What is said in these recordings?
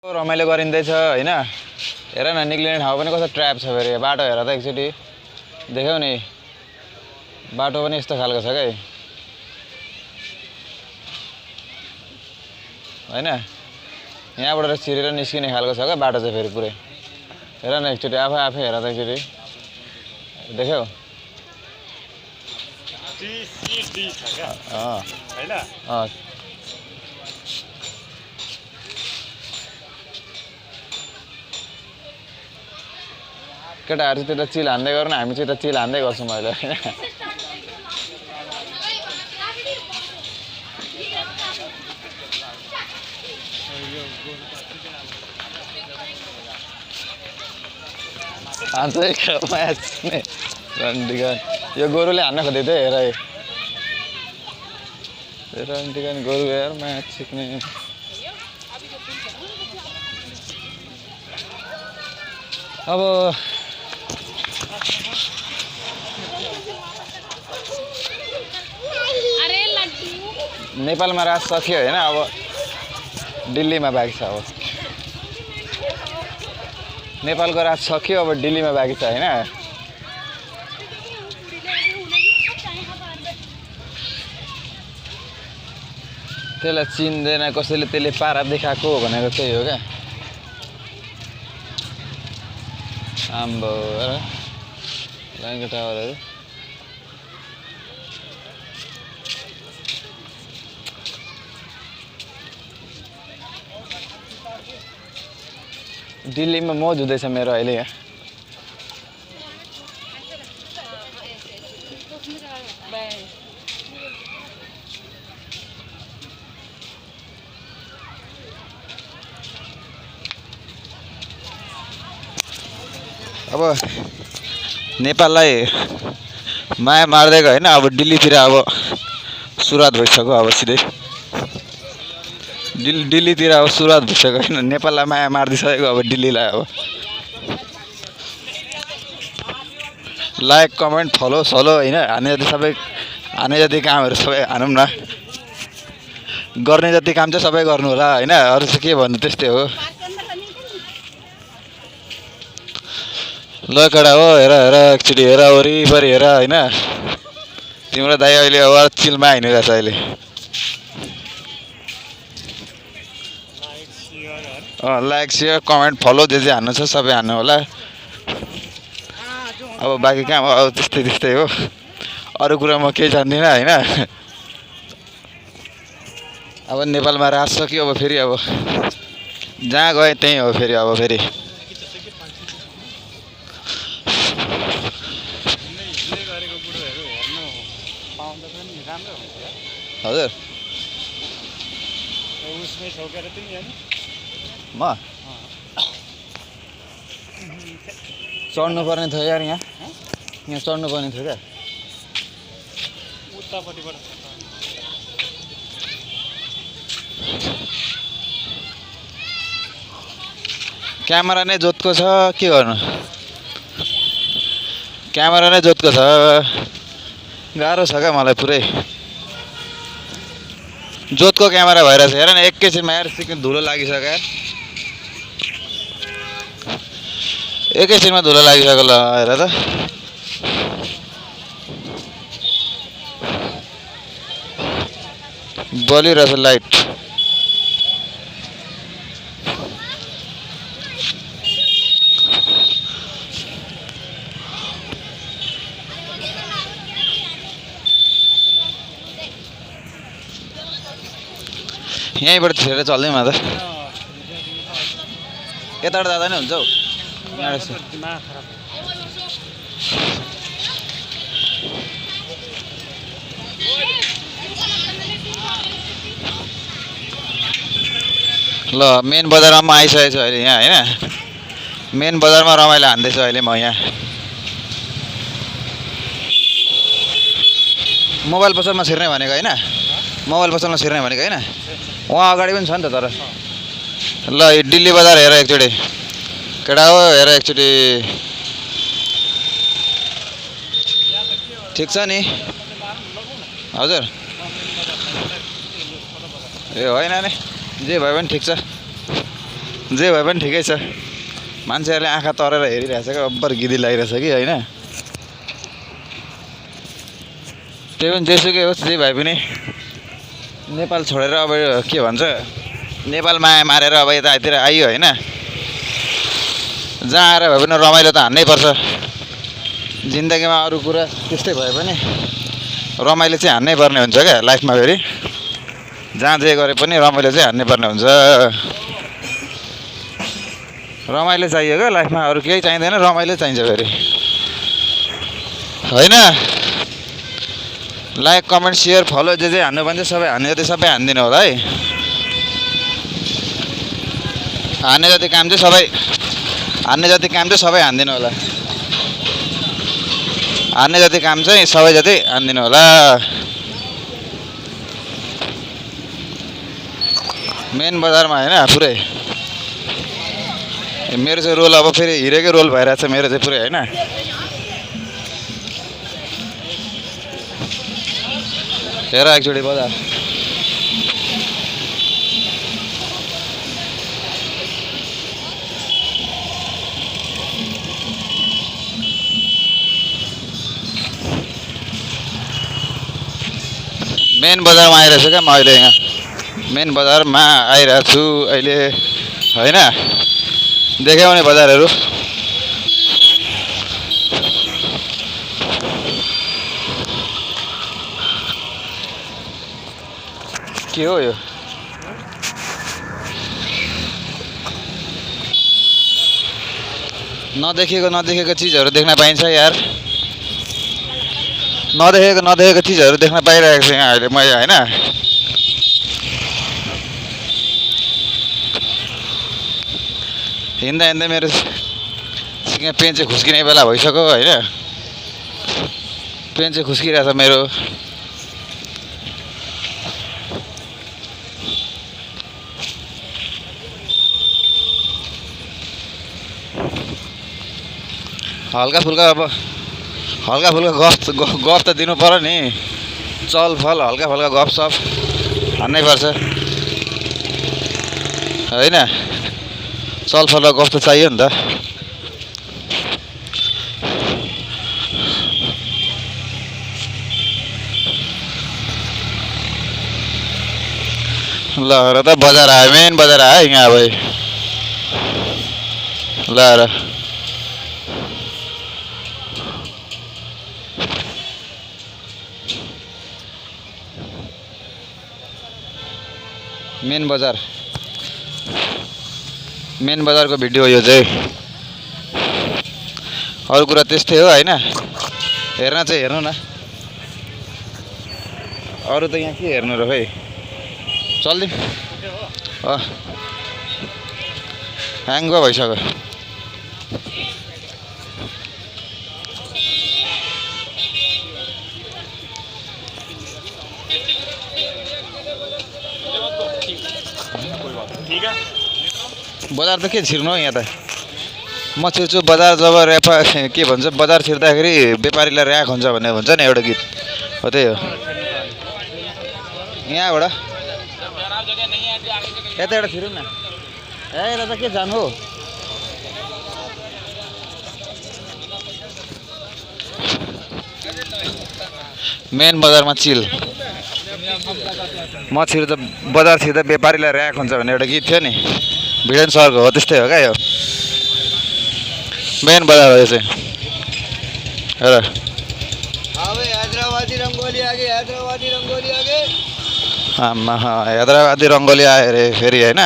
रमाइलो गरिँदैछ हैन। हेर न निक्लिने ठाउँ पनि कस्तो ट्र्याप छ फेरि। बाटो हेर त एकचोटि देख्यौ नि, बाटो पनि यस्तो खालको छ के हैन। यहाँबाट छिरेर निस्किने खालको छ क्या बाटो चाहिँ फेरि पुरै। हेर न एकचोटि आफै हेर त एकचोटि देख्यौ। केटाहरू चाहिँ त्यता चिल हान्दै गर्नु, हामी चाहिँ यता चिल हान्दै गर्छौँ अहिले हैन। म्याच रन्डिगन यो गोरुले हान्न खोज्दै थियो। हेर रन्डिगन गोरु हेर म्याच सिक्ने। अब नेपालमा राज सकियो हैन। अब दिल्लीमा बाँकी छ। अब नेपालको राज सकियो, अब दिल्लीमा बाँकी छ हैन। त्यसलाई चिन्दैन कसैले, त्यसले पारा देखाएको भनेको त्यही हो क्या। आम्बो लाइनको टावरहरू दिल्लीमा मौज हुँदैछ मेरो अहिले यहाँ। अब नेपाललाई माया मार्दै गयो हैन। अब दिल्लीतिर अब सुरुवात भइसक्यो। अब सिधै दिल्लीतिर अब सुरुवात भइसक्यो हैन। नेपाललाई माया मार्दिसकेको अब दिल्लीलाई। अब लाइक कमेन्ट फलो सलो हैन हाने जति कामहरू सबै हानौँ न। गर्ने जति काम चाहिँ सबै गर्नु होला हैन। अरू चाहिँ के भन्नु, त्यस्तै हो। ल केटा हो हेर एकचोटि हेर वरिपरि हेर हैन। तिम्रो दाइ अहिले अब चिलमा हिँडिरहेछ अहिले। लाइक सेयर कमेन्ट फलो जे जे हान्नु छ सबै हान्नु होला। अब बाँकी काम अब त्यस्तै हो। अरू कुरा म केही जान्दिनँ हैन। अब नेपालमा राज सक्यो। अब फेरि अब जहाँ गए त्यहीँ हो फेरि। अब फेरि हजुर म चढ्नु पर्ने थियो यार। यहाँ चढ्नु पर्ने थियो क्या। क्यामेरा नै जोतको छ के गर्नु। क्यामेरा नै जोतको छ। गाह्रो छ क्या मलाई पुरै। जोतको क्यामेरा भइरहेछ हेर न। एकैछिनमा यार सिक्किम धुलो लागिसक्यो यार। एकैछिनमा धुलो लागिसक्यो। ल हेर त बलिरहेछ लाइट। यहीँबाट छिरेर चल्दै म त। यताबाट जाँदा नि हुन्छ हौ। ल मेन बजारमा म आइसकेको छु अहिले यहाँ हैन। मेन बजारमा रमाइलो हान्दैछु अहिले म यहाँ। मोबाइल पसलमा छिर्ने भनेको हैन। मोबाइल पसलमा छिर्ने भनेको हैन। वहाँ अगाडि पनि छ नि त। तर ल दिल्ली बजार हेर एकचोटि केटा हो हेर एकचोटि। ठिक छ नि हजुर। ए होइन नि जे भयो भने ठिक छ। जे भए पनि ठिकै छ। मान्छेहरूले आँखा तरेर हेरिरहेछ क्या, अब्बर गिदी लागिरहेछ कि होइन। त्यही पनि जेसुकै होस्, जे भए पनि नेपाल छोडेर अब के भन्छ, नेपाल माया मारेर अब यतातिर आइयो होइन। जहाँ आएर भए पनि रमाइलो त हान्नै पर्छ। जिन्दगीमा अरू कुरा त्यस्तै भए पनि रमाइलो चाहिँ हान्नै पर्ने हुन्छ क्या लाइफमा। फेरि जहाँ जे गरे पनि रमाइलो चाहिँ हान्नै पर्ने हुन्छ। रमाइलो चाहियो क्या लाइफमा, अरू केही चाहिँदैन, रमाइलो चाहिन्छ फेरि होइन। लाइक कमेन्ट सेयर फलो जे जे हान्नु भन्छ सबै हान्ने जति सबै हानिदिनु होला है। हान्ने जति काम चाहिँ सबै हानिदिनु होला। हान्ने जति काम चाहिँ सबै जति हानिदिनु होला। मेन बजारमा होइन पुरै मेरो चाहिँ रोल अब फेरि हिरोकै रोल भइरहेछ मेरो चाहिँ पुरै होइन। हेर एकचोटि बजार मेन बजारमा आइरहेछु क्या म अहिले। यहाँ मेन बजारमा आइरहेको छु अहिले होइन। देखाउने बजारहरू के हो यो? नदेखेको चिजहरू देख्न पाइन्छ यार। नदेखेको चिजहरू देख्न पाइरहेको छु यहाँ अहिले मैले होइन। हिँड्दा हिँड्दै मेरो यहाँ पेन चाहिँ खुस्किने बेला भइसक्यो होइन। पेन चाहिँ खुस्किरहेछ मेरो। हल्का फुल्का गफ त दिनु पर्यो नि। चलफल हल्का फुल्का गफसफ हान्नै पर्छ होइन। चलफल र गफ त चाहियो नि त। ल र त बजार आयो, मेन बजार आयो यहाँ अब। ल र मेन बजारको भिडियो यो चाहिँ। अरू कुरा त्यस्तै हो होइन। हेर्न चाहिँ हेर्नु न, अरू त यहाँ के हेर्नु र खै। चल्दिउँ ह्याङ पो भइसक्यो। बजार त के छिर्नु हो यहाँ त। म छिर्छु बजार जब के भन्छ, बजार छिर्दाखेरि व्यापारीलाई र्याक हुन्छ भन्ने भन्छ नि एउटा गीत हो, त्यही हो। यहाँबाट यताबाट छिरौँ न। यता त के जानु हो। मेन बजारमा चिल। म छिर्दा बजार छिर्दा व्यापारीलाई र्याक हुन्छ भन्ने एउटा गीत थियो नि, भिडेन सरको हो। त्यस्तै हो क्या यो मेन बजार हो यो चाहिँ। हेर आमा हैदराबादी रङ्गोली आयो अरे फेरि होइन।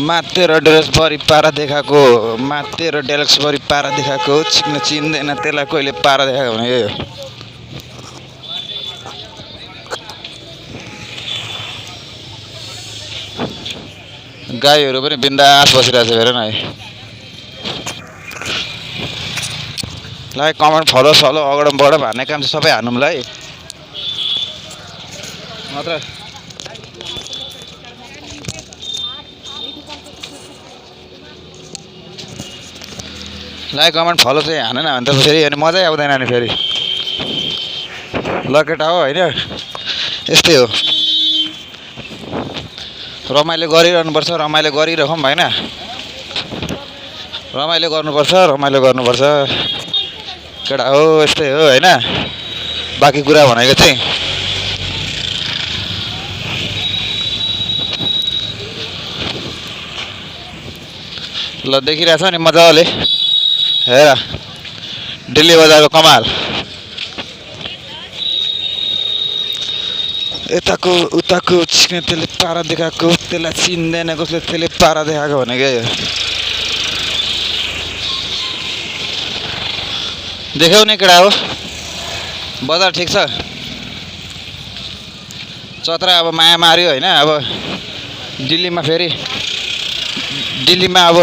मातेर ड्रेस भरि पारा देखाएको, मातेर डेलक्स भरि पारा देखाएको, चिक्न चिन्दैन त्यसलाई कहिले पारा देखाएको भने यही हो। गाईहरू पनि बिन्दास बसिरहेको छ हेर न है। लाइक कमेन्ट फलो अगडम बगडम हान्ने काम चाहिँ सबै हान्नुलाई है मात्र। लाइक कमेन्ट फलो चाहिँ हानेन भने त फेरि अनि मजै आउँदैन नि फेरि। ल केटा हो होइन, यस्तै हो। रमाइलो गरिरहनुपर्छ, रमाइलो गरिरहौँ होइन। रमाइलो गर्नुपर्छ, रमाइलो गर्नुपर्छ केटा हो, यस्तै हो होइन। बाँकी कुरा भनेको चाहिँ ल देखिरहेछ नि मजाले हेर दिल्ली बजारको कमाल। यताको उताको छिक्ने त्यसले पारा देखाएको, त्यसलाई चिन्दैन कसले, त्यसले पारा देखाएको भनेको यो देखाउने केटा हो। बजार ठिक छ, चत्रा अब माया मार्यो होइन। अब दिल्लीमा फेरि दिल्लीमा अब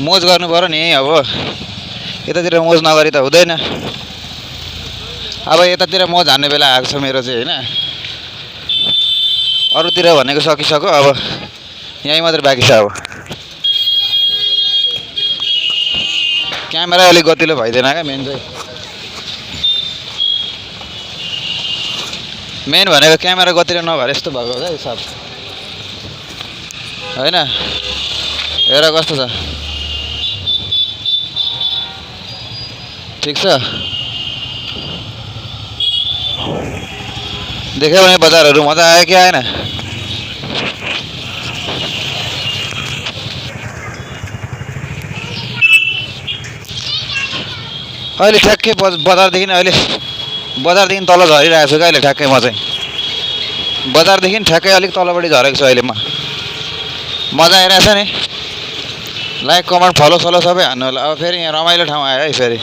मोज गर्नु पऱ्यो नि। अब यतातिर मोज नगरी त हुँदैन। अब यतातिर मोज हान्ने बेला आएको छ मेरो चाहिँ होइन। अरूतिर भनेको सकिसक्यो, अब यहीँ मात्रै बाँकी छ। अब क्यामेरा अलिक गतिलो भइदिएन क्या मेन चाहिँ। मेन भनेको क्यामेरा गतिलो नभएर यस्तो भएको क्या हिसाब होइन। हेर कस्तो छ, ठिक छ। देख्यौ भने बजारहरू मजा आयो कि आएन? अहिले ठ्याक्कै बजारदेखि बजारदेखि तल झरिरहेको छु क्या अहिले ठ्याक्कै। म चाहिँ बजारदेखि ठ्याक्कै अलिक तलपट्टि झरेको छु अहिले म। मजा आइरहेछ नि। लाइक कमेन्ट फलो सबै हान्नु होला। अब फेरि यहाँ रमाइलो ठाउँ आयो है फेरि।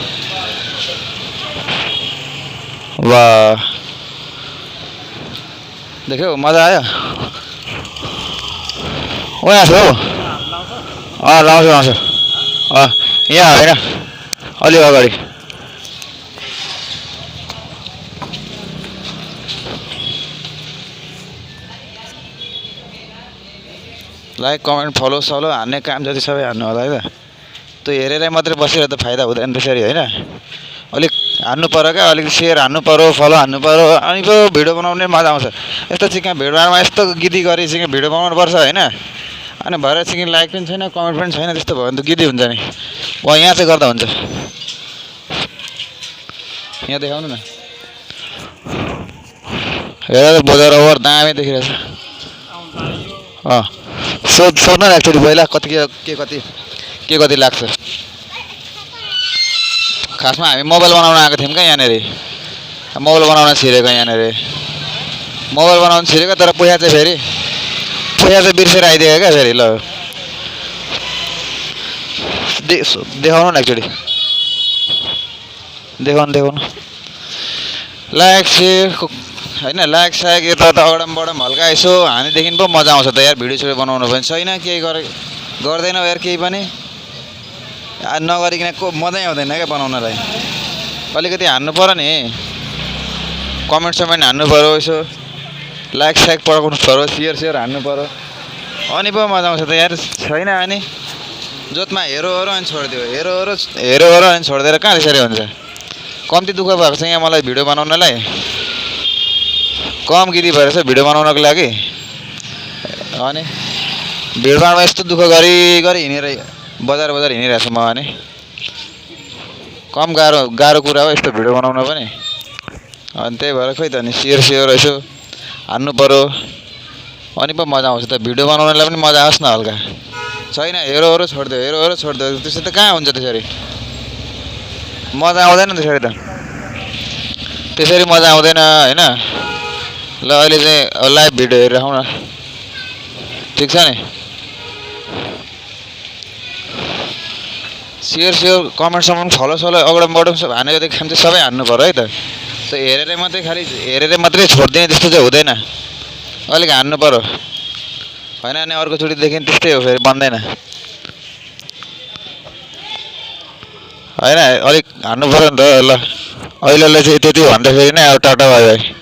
वाह देख्यौ मजा आयो। ओ यहाँ छ हौ। लाउँछु यहाँ होइन अलिक अगाडि। लाइक कमेन्ट फलो हान्ने काम जति सबै हान्नु होला है त। त्यो हेरेरै मात्रै बसेर त फाइदा हुँदैन त्यसरी होइन। अलिक हान्नु पऱ्यो क्या, अलिक सेयर हान्नु पऱ्यो, फलो हान्नु पऱ्यो, अनि पो भिडियो बनाउने मजा आउँछ। यस्तो चाहिँ कहाँ भिडियोमा यस्तो गिदी गरी चाहिँ भिडियो बनाउनु पर्छ होइन। अनि भएर चाहिँ लाइक पनि छैन, कमेन्ट पनि छैन, त्यस्तो भयो भने त गिदी हुन्छ नि। यहाँ चाहिँ गर्दा हुन्छ। यहाँ देखाउनु न। हेर बजार ओभर दामी देखिरहेछ। सोध्नु न एकचोटि पहिला के कति लाग्छ। खासमा हामी मोबाइल बनाउन आएको थियौँ क्या यहाँनिर। मोबाइल बनाउन छिरेको यहाँनिर। मोबाइल बनाउन छिरेको तर पैसा चाहिँ बिर्सेर आइदिएको क्या फेरि। ल देखाउनु न एकचोटि। देखाउनु लाइक सेयर होइन। लाइक साइक यता त अगडम हल्का यसो हानेदेखि पो मजा आउँछ त यार। भिडियो बनाउनु पनि छैन, केही गर्दैनौ यार केही पनि। नगरिकन मजै आउँदैन क्या बनाउनलाई। अलिकति हान्नु पऱ्यो नि, कमेन्ट हान्नु पऱ्यो, यसो लाइक साइक पठाउनु पऱ्यो, सेयर हान्नु पऱ्यो, अनि पो मजा आउँछ त यार। छैन अनि जोतमा हेरो अनि छोडिदियो, हेरो अनि छोडिदिएर कहाँ त्यसरी हुन्छ। कम्ती दुःख भएको छ यहाँ मलाई भिडियो बनाउनलाई। कम गिरी भएर चाहिँ भिडियो बनाउनको लागि। अनि भिडियो बनाउनमा यस्तो दुःख गरी हिँडेर बजार हिँडिरहेको छु म। अनि कम गाह्रो कुरा हो यस्तो भिडियो बनाउन पनि। अनि त्यही भएर खोइ त अनि सेयर यसो हान्नु पऱ्यो, अनि पो मजा आउँछ त। भिडियो बनाउनलाई पनि मजा आओस् न हल्का। छैन हेरो छोडिदियो त्यसरी त कहाँ हुन्छ त्यसरी। मजा आउँदैन त्यसरी त। त्यसरी मजा आउँदैन होइन। ल अहिले चाहिँ लाइभ भिडियो हेरिराखौँ न, ठिक छ नि। सेयर कमेन्ट फलो अगडम सब हानेको देखि चाहिँ सबै हान्नु पऱ्यो है त। त्यो हेरेर मात्रै छोडिदिने त्यस्तो चाहिँ हुँदैन। अलिक हान्नु पऱ्यो होइन। अनि अर्कोचोटिदेखि त्यस्तै हो फेरि, बन्दैन होइन। अलिक हान्नु पऱ्यो नि त। ल अहिलेलाई चाहिँ त्यति भन्दाखेरि नै अब टाटा बाई बाई।